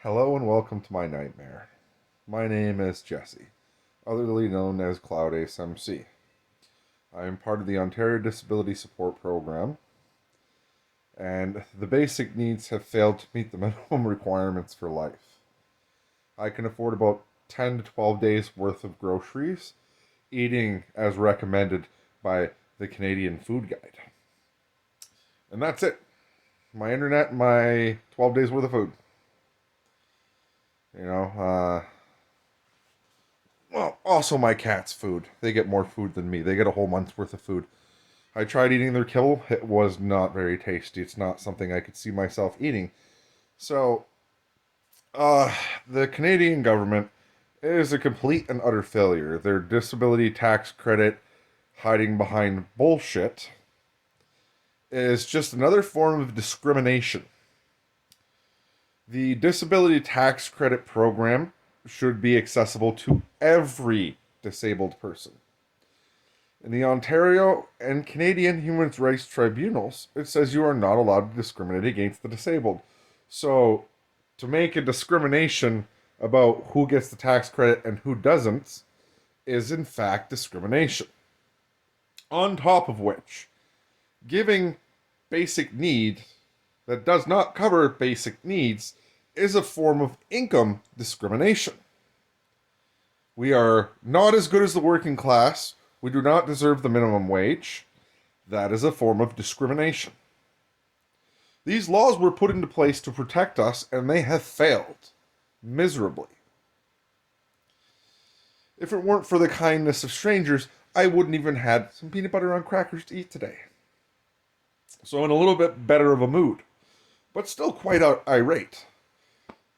Hello and welcome to my nightmare. My name is Jesse, otherly known as Cloud Ace MC. I am part of the Ontario Disability Support Program, and the basic needs have failed to meet the minimum requirements for life. I can afford about 10 to 12 days worth of groceries, eating as recommended by the Canadian Food Guide. And that's it. My internet, my 12 days worth of food. You know, well, also my cat's food. They get more food than me. They get a whole month's worth of food. I tried eating their kibble. It was not very tasty. It's not something I could see myself eating. So, uh, the Canadian government is a complete and utter failure. Their disability tax credit, hiding behind bullshit, is just another form of discrimination. The disability tax credit program should be accessible to every disabled person. In the Ontario and Canadian Human Rights Tribunals, it says you are not allowed to discriminate against the disabled. So, to make a discrimination about who gets the tax credit and who doesn't is in fact discrimination. On top of which, giving basic need that does not cover basic needs is a form of income discrimination. We are not as good as the working class. We do not deserve the minimum wage. That is a form of discrimination. These laws were put into place to protect us, and they have failed miserably. If it weren't for the kindness of strangers, I wouldn't even had some peanut butter on crackers to eat today. So in a little bit better of a mood, but still quite irate.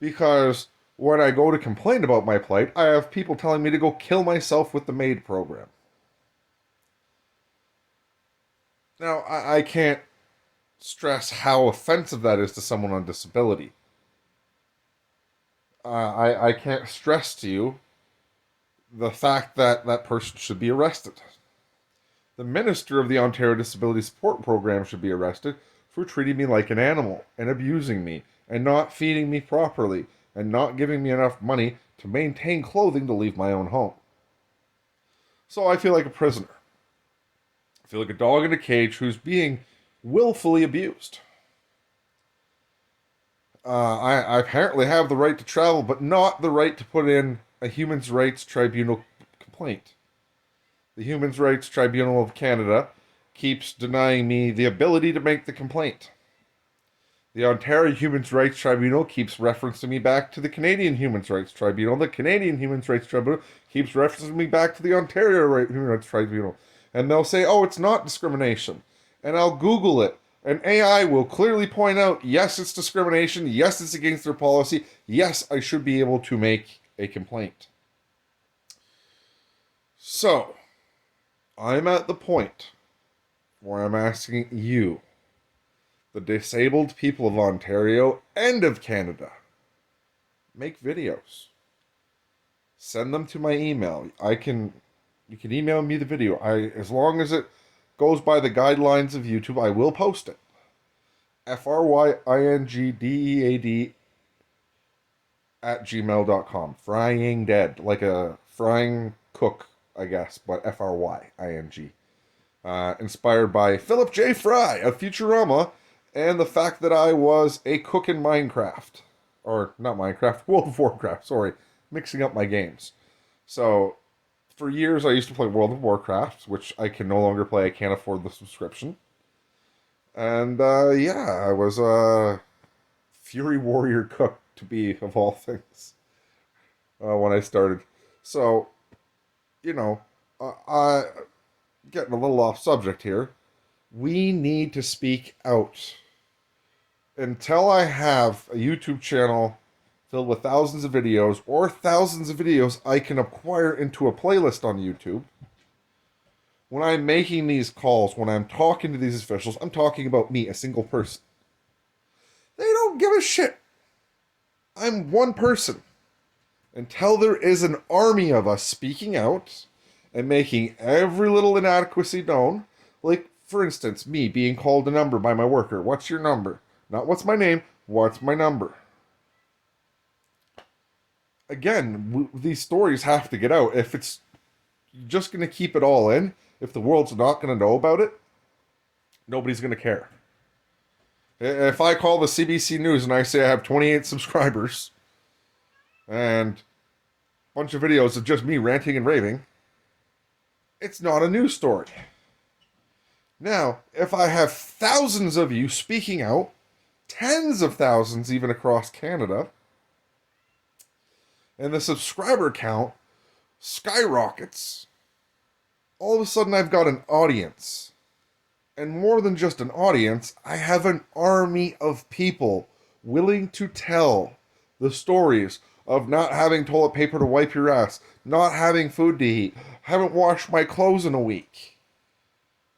Because when I go to complain about my plight, I have people telling me to go kill myself with the MAID program. Now, I can't stress how offensive that is to someone on disability. I can't stress to you the fact that that person should be arrested. The minister of the Ontario Disability Support Program should be arrested for treating me like an animal and abusing me and not feeding me properly and not giving me enough money to maintain clothing to leave my own home. So I feel like a prisoner. I feel like a dog in a cage who's being willfully abused. I apparently have the right to travel, but not the right to put in a Human Rights Tribunal complaint. The Human Rights Tribunal of Canada keeps denying me the ability to make the complaint. The Ontario Human Rights Tribunal keeps referencing me back to the Canadian Human Rights Tribunal. The Canadian Human Rights Tribunal keeps referencing me back to the Ontario Human Rights Tribunal. And they'll say, oh, it's not discrimination. And I'll Google it. And AI will clearly point out, yes, it's discrimination. Yes, it's against their policy. Yes, I should be able to make a complaint. So, I'm at the point where I'm asking you, the disabled people of Ontario and of Canada, make videos. Send them to my email. You can email me the video. As long as it goes by the guidelines of YouTube, I will post it. FRYINGDEAD at gmail.com. Frying dead. Like a frying cook, I guess, but FRYING. Inspired by Philip J. Fry of Futurama and the fact that I was a cook in Minecraft. Or, not Minecraft, World of Warcraft, sorry. Mixing up my games. So, for years I used to play World of Warcraft, which I can no longer play. I can't afford the subscription. And, yeah, I was a Fury Warrior cook, to be, of all things, when I started. So, you know, I getting a little off subject here. We need to speak out. Until I have a YouTube channel filled with thousands of videos, or thousands of videos I can acquire into a playlist on YouTube, when I'm making these calls, when I'm talking to these officials, I'm talking about me, a single person. They don't give a shit. I'm one person. Until there is an army of us speaking out and making every little inadequacy known, like, for instance, me being called a number by my worker. What's your number? Not what's my name, what's my number? Again, these stories have to get out. If it's just going to keep it all in, if the world's not going to know about it, nobody's going to care. If I call the CBC News and I say I have 28 subscribers and a bunch of videos of just me ranting and raving, it's not a news story. Now, if I have thousands of you speaking out, tens of thousands even across Canada, and the subscriber count skyrockets, all of a sudden I've got an audience. And more than just an audience, I have an army of people willing to tell the stories of not having toilet paper to wipe your ass, not having food to eat, haven't washed my clothes in a week.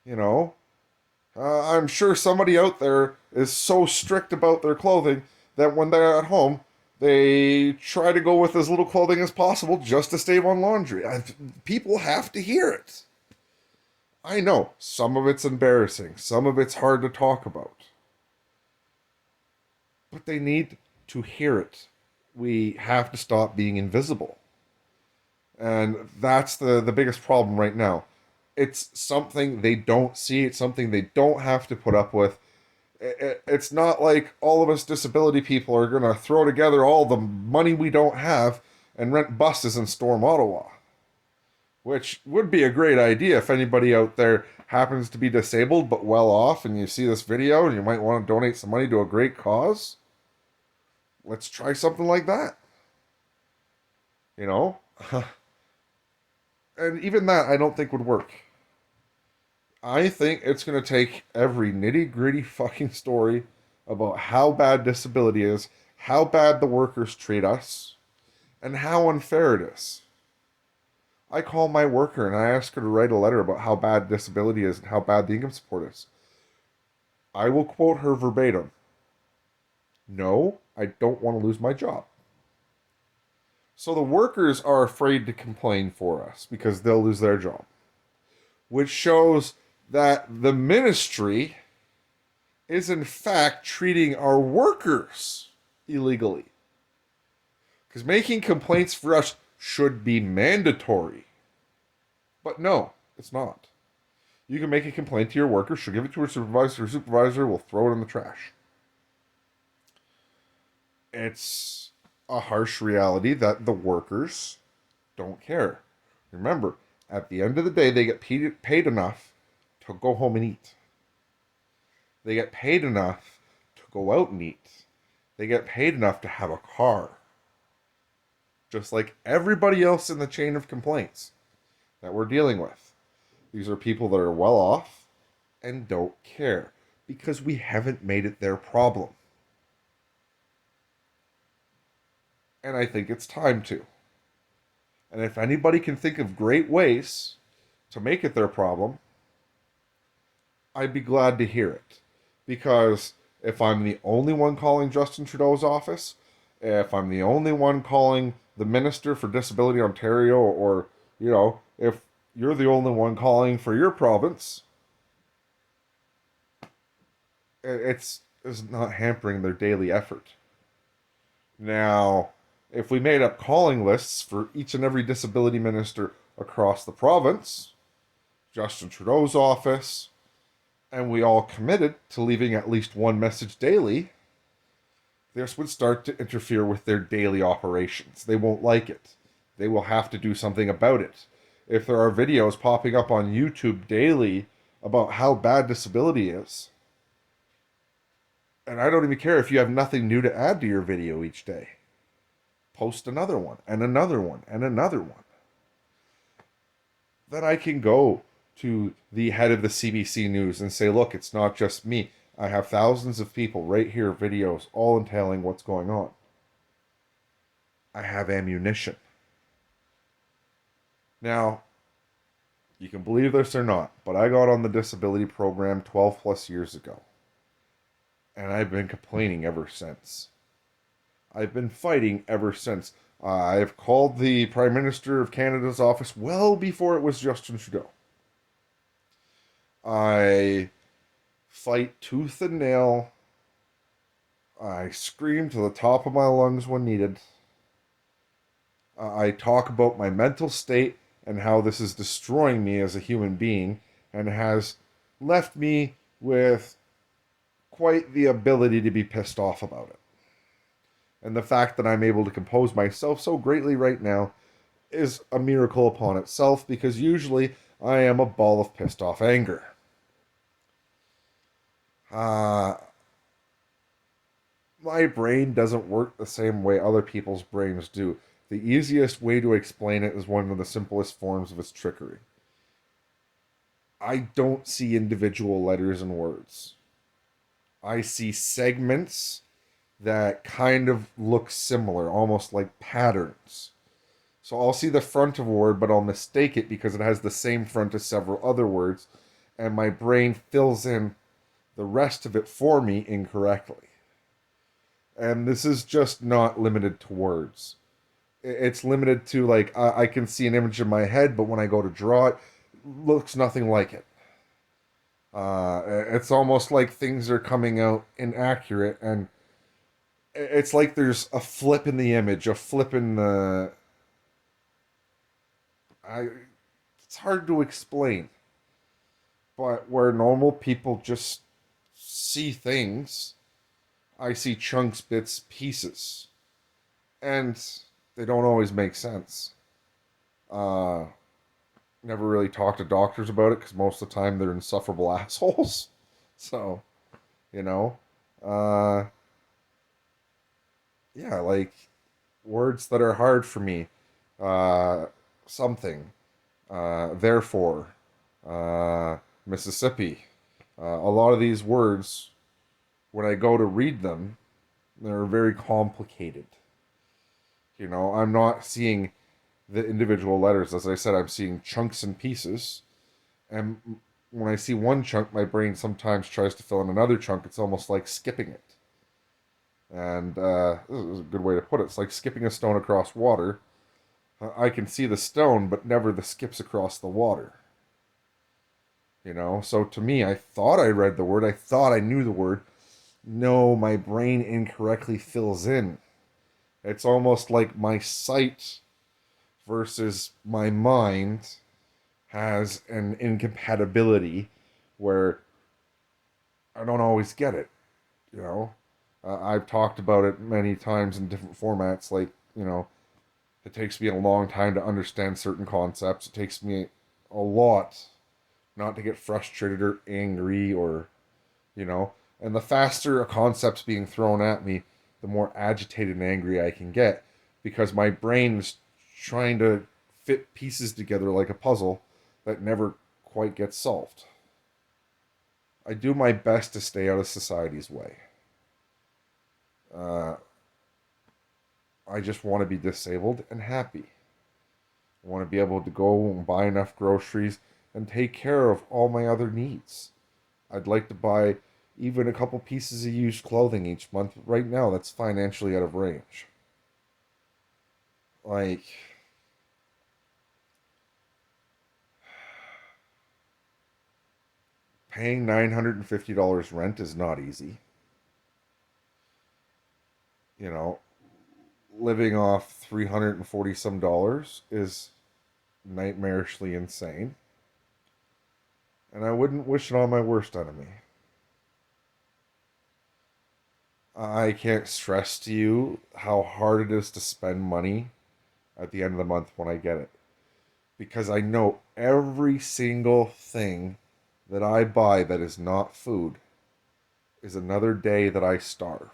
You know, I'm sure somebody out there is so strict about their clothing that when they're at home, they try to go with as little clothing as possible just to save on laundry. People have to hear it. I know, some of it's embarrassing, some of it's hard to talk about. But they need to hear it. We have to stop being invisible. And that's the biggest problem right now. It's something they don't see, it's something they don't have to put up with. It's not like all of us disability people are going to throw together all the money we don't have and rent buses and storm Ottawa. Which would be a great idea if anybody out there happens to be disabled but well off and you see this video and you might want to donate some money to a great cause. Let's try something like that. You know? And even that I don't think would work. I think it's going to take every nitty gritty fucking story about how bad disability is, how bad the workers treat us, and how unfair it is. I call my worker and I ask her to write a letter about how bad disability is and how bad the income support is. I will quote her verbatim. No, I don't want to lose my job. So the workers are afraid to complain for us because they'll lose their job. Which shows that the ministry is in fact treating our workers illegally. Because making complaints for us should be mandatory. But no, it's not. You can make a complaint to your worker, she'll give it to her supervisor, her supervisor will throw it in the trash. It's a harsh reality that the workers don't care. Remember, at the end of the day, they get paid enough to go home and eat. They get paid enough to go out and eat. They get paid enough to have a car. Just like everybody else in the chain of complaints that we're dealing with. These are people that are well off and don't care because we haven't made it their problem. And I think it's time to. And if anybody can think of great ways to make it their problem, I'd be glad to hear it. Because if I'm the only one calling Justin Trudeau's office, if I'm the only one calling the Minister for Disability Ontario, or, you know, if you're the only one calling for your province, it's not hampering their daily effort. Now, if we made up calling lists for each and every disability minister across the province, Justin Trudeau's office, and we all committed to leaving at least one message daily, this would start to interfere with their daily operations. They won't like it. They will have to do something about it. If there are videos popping up on YouTube daily about how bad disability is, and I don't even care if you have nothing new to add to your video each day, post another one, and another one, and another one. Then I can go to the head of the CBC News and say, look, it's not just me. I have thousands of people right here, videos, all entailing what's going on. I have ammunition. Now, you can believe this or not, but I got on the disability program 12 plus years ago. And I've been complaining ever since. I've been fighting ever since. I've called the Prime Minister of Canada's office well before it was Justin Trudeau. I fight tooth and nail. I scream to the top of my lungs when needed. I talk about my mental state and how this is destroying me as a human being and has left me with quite the ability to be pissed off about it. And the fact that I'm able to compose myself so greatly right now is a miracle upon itself because usually I am a ball of pissed off anger. Uh, my brain doesn't work the same way other people's brains do. The easiest way to explain it is one of the simplest forms of its trickery. I don't see individual letters and words. I see segments that kind of look similar, almost like patterns. So I'll see the front of a word, but I'll mistake it because it has the same front as several other words, and my brain fills in the rest of it for me incorrectly. And this is just not limited to words. It's limited to, like, I can see an image in my head, but when I go to draw it, looks nothing like it. It's almost like things are coming out inaccurate, and it's like there's a flip in the image, a flip in the. I. It's hard to explain, but where normal people just see things, I see chunks, bits, pieces, and they don't always make sense. Uh, Never really talk to doctors about it because most of the time they're insufferable assholes. So, you know, uh, yeah, like words that are hard for me. Uh, Something. Therefore. Mississippi. A lot of these words, when I go to read them, they're very complicated. You know, I'm not seeing the individual letters. As I said, I'm seeing chunks and pieces. And when I see one chunk, my brain sometimes tries to fill in another chunk. It's almost like skipping it. And this is a good way to put it. It's like skipping a stone across water. I can see the stone, but never the skips across the water. You know, so to me, I thought I read the word. I thought I knew the word. No, my brain incorrectly fills in. It's almost like my sight versus my mind has an incompatibility where I don't always get it. You know, I've talked about it many times in different formats. Like, you know, it takes me a long time to understand certain concepts. It takes me a lot not to get frustrated or angry or, you know, and the faster a concept's being thrown at me, the more agitated and angry I can get because my brain's trying to fit pieces together like a puzzle that never quite gets solved. I do my best to stay out of society's way. Uh, I just want to be disabled and happy. I want to be able to go and buy enough groceries and take care of all my other needs. I'd like to buy even a couple pieces of used clothing each month. Right now, that's financially out of range. Like, paying $950 rent is not easy. You know, living off 340 some dollars is nightmarishly insane. And I wouldn't wish it on my worst enemy. I can't stress to you how hard it is to spend money at the end of the month when I get it. Because I know every single thing that I buy that is not food is another day that I starve.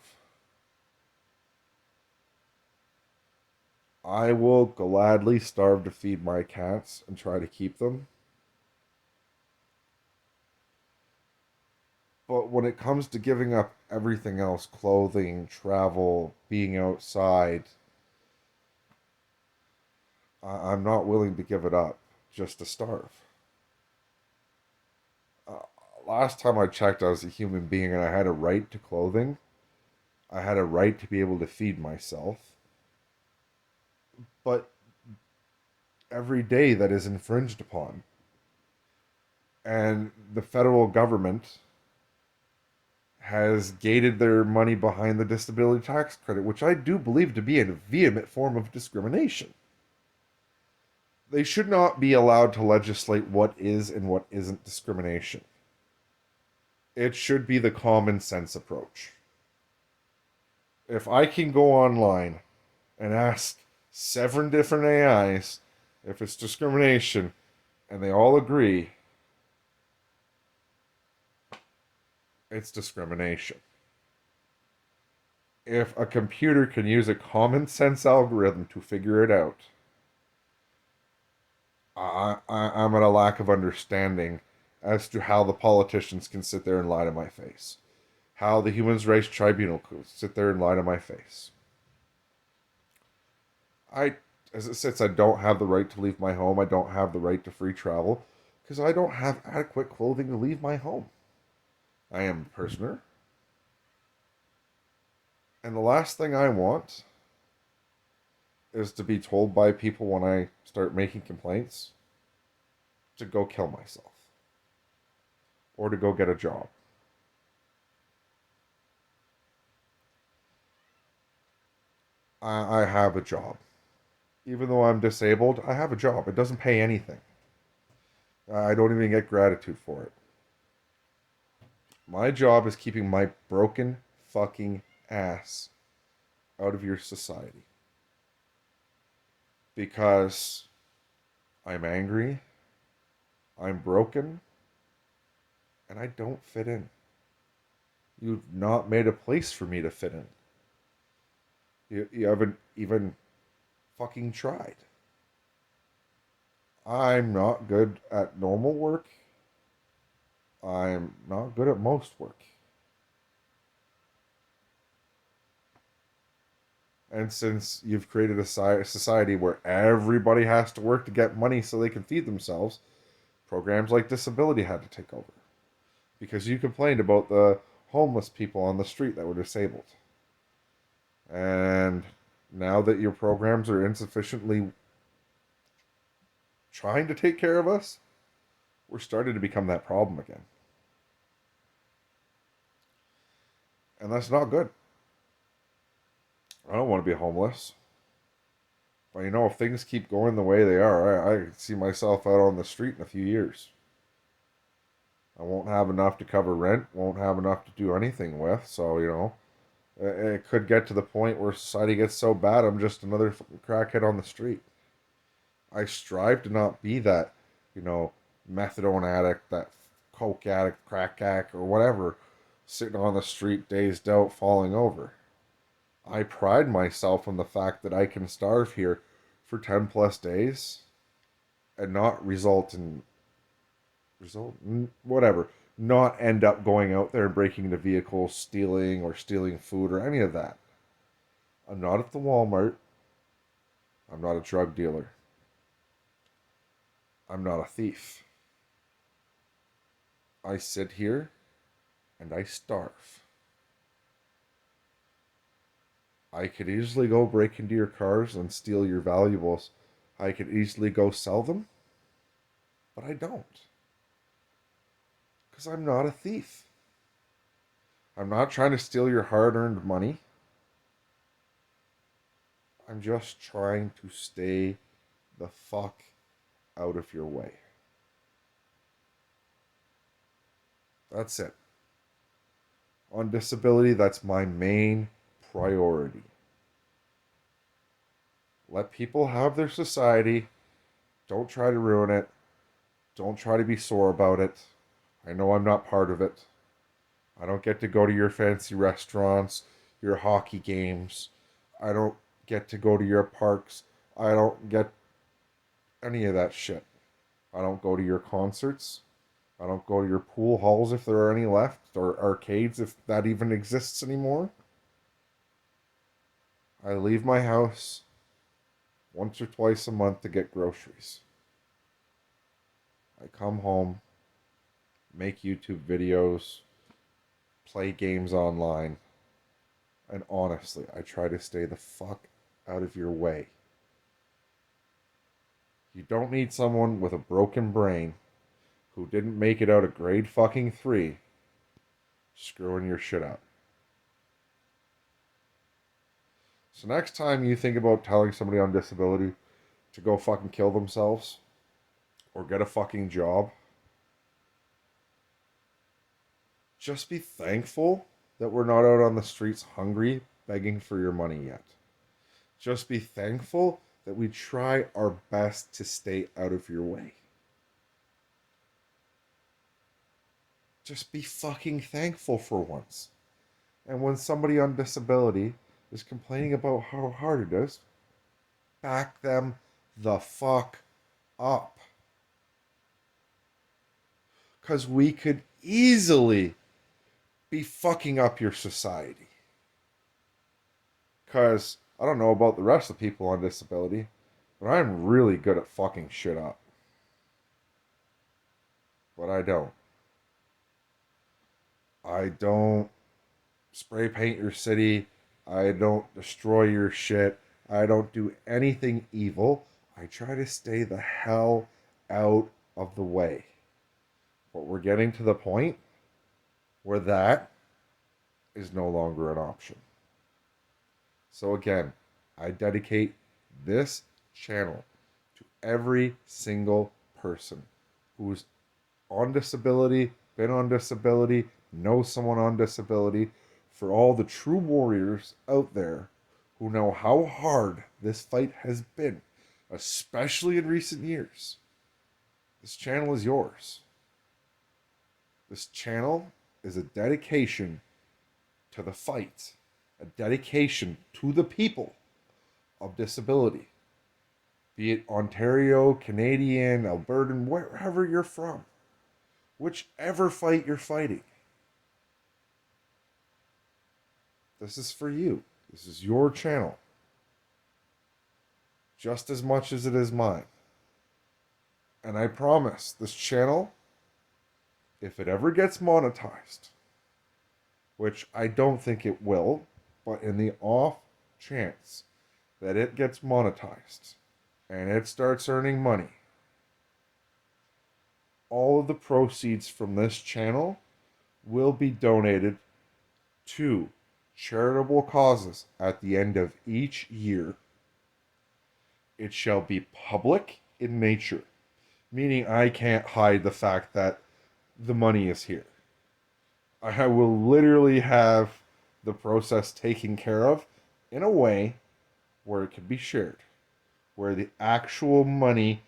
I will gladly starve to feed my cats and try to keep them. But when it comes to giving up everything else, clothing, travel, being outside, I'm not willing to give it up just to starve. Uh, Last time I checked, I was a human being and I had a right to clothing. I had a right to be able to feed myself. But every day that is infringed upon. And the federal government has gated their money behind the disability tax credit, which I do believe to be a vehement form of discrimination. They should not be allowed to legislate what is and what isn't discrimination. It should be the common sense approach. If I can go online and ask 7 different AIs if it's discrimination and they all agree, it's discrimination. If a computer can use a common sense algorithm to figure it out, I'm at a lack of understanding as to how the politicians can sit there and lie to my face. How the Human Rights Tribunal could sit there and lie to my face. I, as it sits, I don't have the right to leave my home. I don't have the right to free travel because I don't have adequate clothing to leave my home. I am a prisoner. And the last thing I want is to be told by people when I start making complaints to go kill myself or to go get a job. I have a job. Even though I'm disabled, I have a job. It doesn't pay anything. I don't even get gratitude for it. My job is keeping my broken fucking ass out of your society. Because I'm angry, I'm broken, and I don't fit in. You've not made a place for me to fit in. You haven't even fucking tried. I'm not good at normal work. I'm not good at most work. And since you've created a society where everybody has to work to get money so they can feed themselves, programs like disability had to take over. Because you complained about the homeless people on the street that were disabled. And now that your programs are insufficiently trying to take care of us, we're starting to become that problem again. And that's not good. I don't want to be homeless. But you know, if things keep going the way they are, I see myself out on the street in a few years. I won't have enough to cover rent, won't have enough to do anything with. So, you know, it could get to the point where society gets so bad I'm just another crackhead on the street. I strive to not be that, you know, methadone addict, that coke addict, crack addict, or whatever, sitting on the street, dazed out, falling over. I pride myself on the fact that I can starve here for 10 plus days and not whatever, not end up going out there and breaking into vehicles, stealing or stealing food or any of that. I'm not at the Walmart. I'm not a drug dealer. I'm not a thief. I sit here and I starve. I could easily go break into your cars and steal your valuables. I could easily go sell them, but I don't. Because I'm not a thief. I'm not trying to steal your hard earned money. I'm just trying to stay the fuck out of your way. That's it. On disability, that's my main priority. Let people have their society. Don't try to ruin it. Don't try to be sore about it. I know I'm not part of it. I don't get to go to your fancy restaurants, your hockey games. I don't get to go to your parks. I don't get any of that shit. I don't go to your concerts. I don't go to your pool halls if there are any left, or arcades if that even exists anymore. I leave my house once or twice a month to get groceries. I come home, make YouTube videos, play games online, and honestly, I try to stay the fuck out of your way. You don't need someone with a broken brain who didn't make it out of grade fucking 3 screwing your shit up. So next time you think about telling somebody on disability, to go fucking kill themselves or get a fucking job, just be thankful that we're not out on the streets hungry, begging for your money yet. Just be thankful that we try our best to stay out of your way. Just be fucking thankful for once. And when somebody on disability is complaining about how hard it is, back them the fuck up. Because we could easily be fucking up your society. Because I don't know about the rest of the people on disability, but I'm really good at fucking shit up. But I don't. I don't spray paint your city. I don't destroy your shit. I don't do anything evil. I try to stay the hell out of the way. But we're getting to the point where that is no longer an option. So again, I dedicate this channel to every single person who's on disability, been on disability, knows someone on disability, for all the true warriors out there who know how hard this fight has been, especially in recent years. This channel is yours. This channel is a dedication to the fight, a dedication to the people of disability, be it Ontario, Canadian, Albertan, wherever you're from, whichever fight you're fighting. This is for you. This is your channel. Just as much as it is mine. And I promise this channel, if it ever gets monetized, which I don't think it will, but in the off chance that it gets monetized and it starts earning money, all of the proceeds from this channel will be donated to charitable causes at the end of each year. It shall be public in nature, meaning I can't hide the fact that the money is here. I will literally have the process taken care of in a way where it can be shared, where the actual money,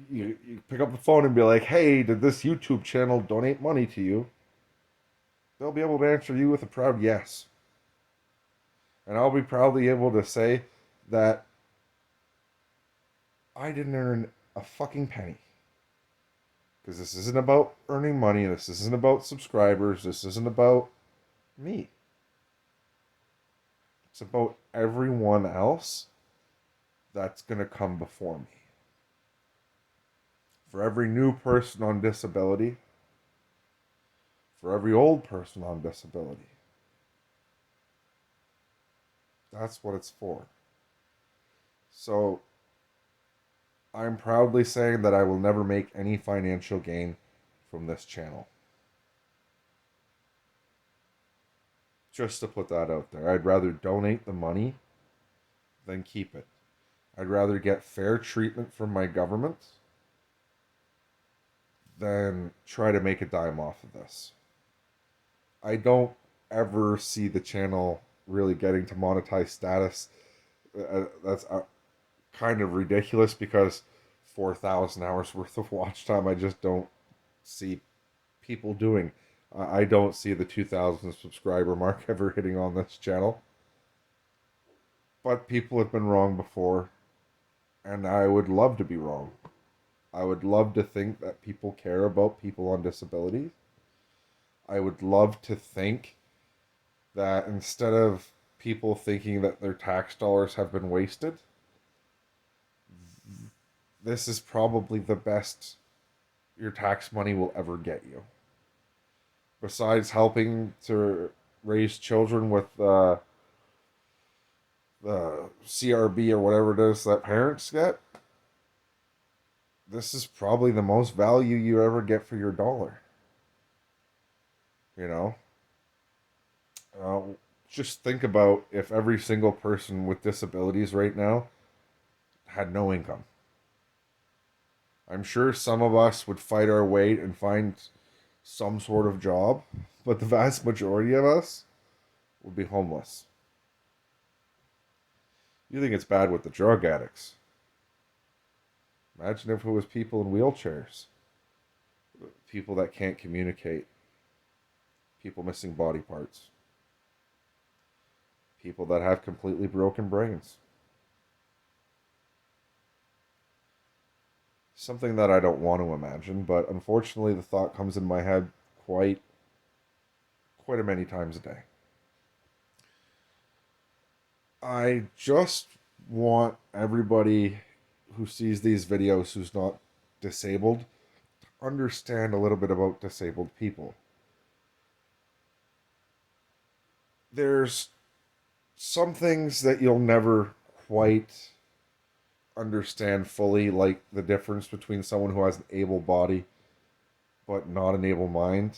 you pick up the phone and be like, hey, did this YouTube channel donate money to you? They'll be able to answer you with a proud yes. And I'll be proudly able to say that I didn't earn a fucking penny. Because this isn't about earning money. This isn't about subscribers. This isn't about me. It's about everyone else that's going to come before me. For every new person on disability. For every old person on disability. That's what it's for. So, I'm proudly saying that I will never make any financial gain from this channel. Just to put that out there. I'd rather donate the money than keep it. I'd rather get fair treatment from my government than try to make a dime off of this. I don't ever see the channel really getting to monetize status. That's kind of ridiculous because 4,000 hours worth of watch time I just don't see people doing. I don't see the 2,000 subscriber mark ever hitting on this channel. But people have been wrong before, and I would love to be wrong. I would love to think that people care about people on disabilities. I would love to think that instead of people thinking that their tax dollars have been wasted, this is probably the best your tax money will ever get you. Besides helping to raise children with the CRB or whatever it is that parents get, this is probably the most value you ever get for your dollar. You know? Just think about if every single person with disabilities right now had no income. I'm sure some of us would fight our way and find some sort of job, but the vast majority of us would be homeless. You think it's bad with the drug addicts. Imagine if it was people in wheelchairs, people that can't communicate, people missing body parts, people that have completely broken brains. Something that I don't want to imagine, but unfortunately the thought comes in my head quite a many times a day. I just want everybody who sees these videos who's not disabled to understand a little bit about disabled people. There's some things that you'll never quite understand fully, like the difference between someone who has an able body but not an able mind.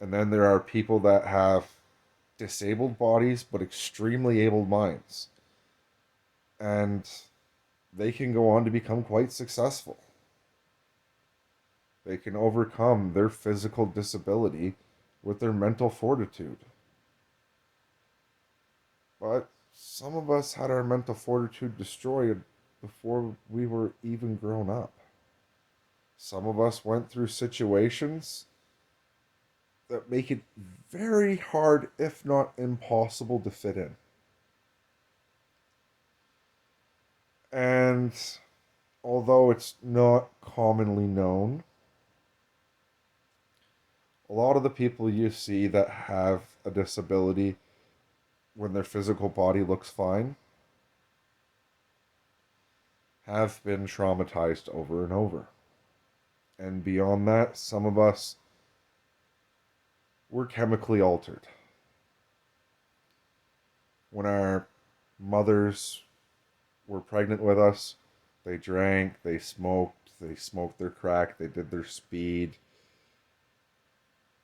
And then there are people that have disabled bodies but extremely able minds. And they can go on to become quite successful. They can overcome their physical disability with their mental fortitude. But some of us had our mental fortitude destroyed before we were even grown up. Some of us went through situations that make it very hard, if not impossible, to fit in. And although it's not commonly known, a lot of the people you see that have a disability when their physical body looks fine have been traumatized over and over. And beyond that, some of us were chemically altered. When our mothers were pregnant with us, they drank, they smoked their crack, they did their speed,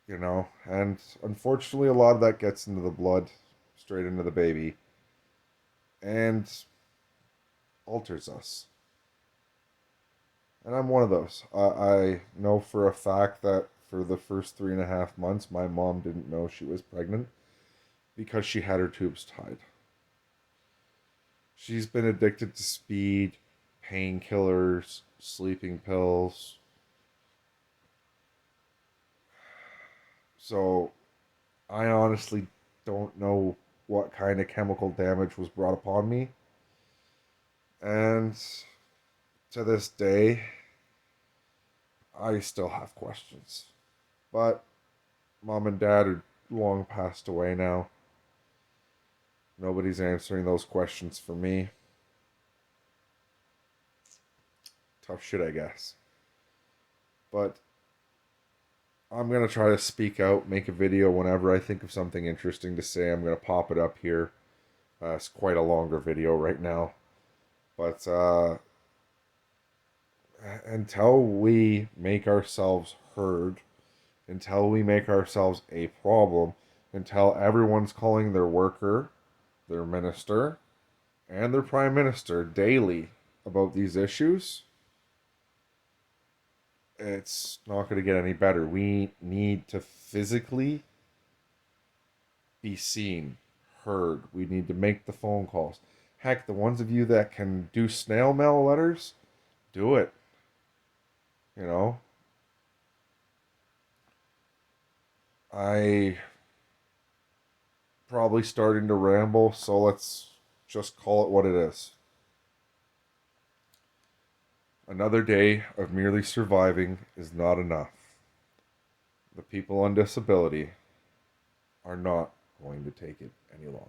and unfortunately a lot of that gets into the blood, straight into the baby, and alters us. And I'm one of those. I know for a fact that for the first 3.5 months, my mom didn't know she was pregnant because she had her tubes tied. She's been addicted to speed, painkillers, sleeping pills. So I honestly don't know what kind of chemical damage was brought upon me. And to this day, I still have questions. But mom and dad are long passed away now. Nobody's answering those questions for me. Tough shit, I guess. But I'm going to try to speak out, make a video whenever I think of something interesting to say. I'm going to pop it up here. It's quite a longer video right now. But until we make ourselves heard, until we make ourselves a problem, until everyone's calling their worker, their minister, and their prime minister daily about these issues, it's not going to get any better. We need to physically be seen, heard. We need to make the phone calls. Heck, the ones of you that can do snail mail letters, do it. I probably starting to ramble, so let's just call it what it is. Another day of merely surviving is not enough. The people on disability are not going to take it any longer.